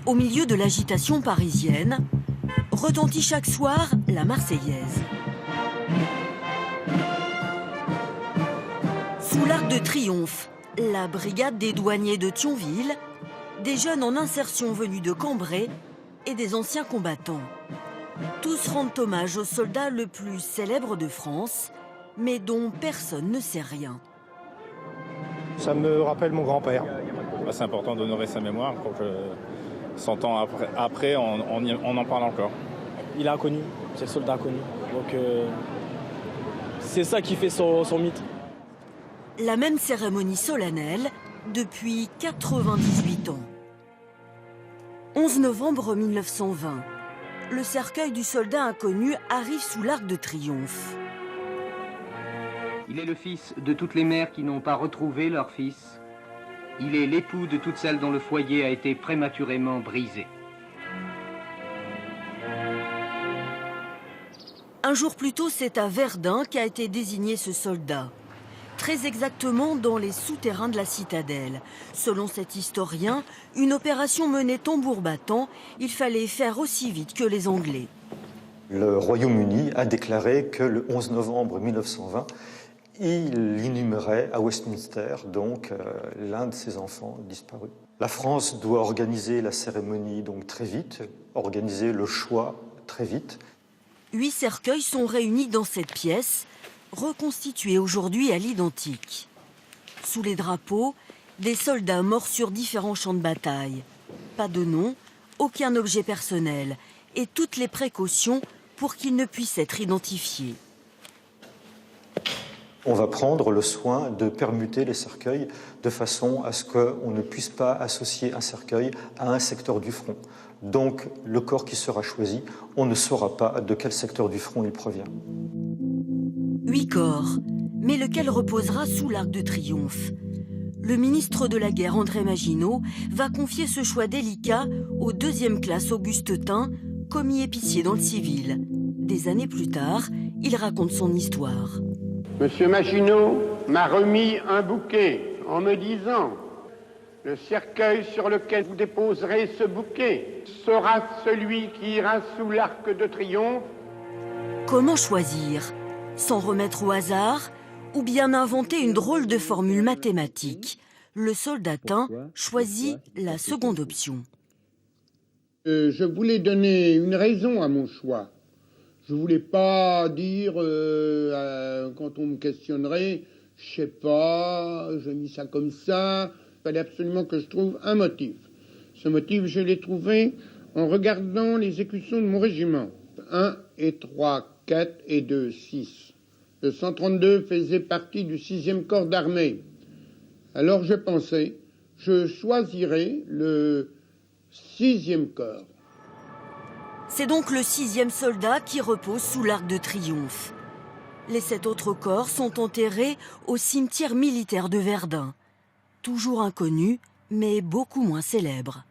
Au milieu de l'agitation parisienne, retentit chaque soir la Marseillaise. Sous l'Arc de Triomphe, la brigade des douaniers de Thionville, des jeunes en insertion venus de Cambrai et des anciens combattants. Tous rendent hommage au soldat le plus célèbre de France, mais dont personne ne sait rien. Ça me rappelle mon grand-père. C'est important d'honorer sa mémoire pour que 100 ans après on en parle encore. Il est inconnu, c'est le soldat inconnu. Donc c'est ça qui fait son mythe. La même cérémonie solennelle depuis 98 ans. 11 novembre 1920, le cercueil du soldat inconnu arrive sous l'Arc de Triomphe. Il est le fils de toutes les mères qui n'ont pas retrouvé leur fils. Il est l'époux de toutes celles dont le foyer a été prématurément brisé. Un jour plus tôt, c'est à Verdun qu'a été désigné ce soldat. Très exactement dans les souterrains de la citadelle. Selon cet historien, une opération menée tambour battant, il fallait faire aussi vite que les Anglais. Le Royaume-Uni a déclaré que le 11 novembre 1920, il inhumerait à Westminster donc l'un de ses enfants disparus. La France doit organiser la cérémonie donc très vite, organiser le choix très vite. 8 cercueils sont réunis dans cette pièce, reconstituée aujourd'hui à l'identique. Sous les drapeaux, des soldats morts sur différents champs de bataille. Pas de nom, aucun objet personnel et toutes les précautions pour qu'ils ne puissent être identifiés. On va prendre le soin de permuter les cercueils de façon à ce qu'on ne puisse pas associer un cercueil à un secteur du front. Donc, le corps qui sera choisi, on ne saura pas de quel secteur du front il provient. 8 corps, mais lequel reposera sous l'Arc de Triomphe? Le ministre de la Guerre, André Maginot, va confier ce choix délicat au 2e classe Auguste Tin, commis épicier dans le civil. Des années plus tard, il raconte son histoire. Monsieur Maginot m'a remis un bouquet en me disant « Le cercueil sur lequel vous déposerez ce bouquet sera celui qui ira sous l'Arc de Triomphe. » Comment choisir? S'en remettre au hasard ou bien inventer une drôle de formule mathématique? Le soldat Tin choisit la seconde option. Je voulais donner une raison à mon choix. Je voulais pas dire, quand on me questionnerait, je sais pas, je mis ça comme ça. Il fallait absolument que je trouve un motif. Ce motif, je l'ai trouvé en regardant l'exécution de mon régiment. 1 et 3, 4 et 2, 6. Le 132 faisait partie du 6e corps d'armée. Alors je pensais, je choisirais le 6e corps. C'est donc le 6e soldat qui repose sous l'Arc de Triomphe. Les 7 autres corps sont enterrés au cimetière militaire de Verdun. Toujours inconnu, mais beaucoup moins célèbre.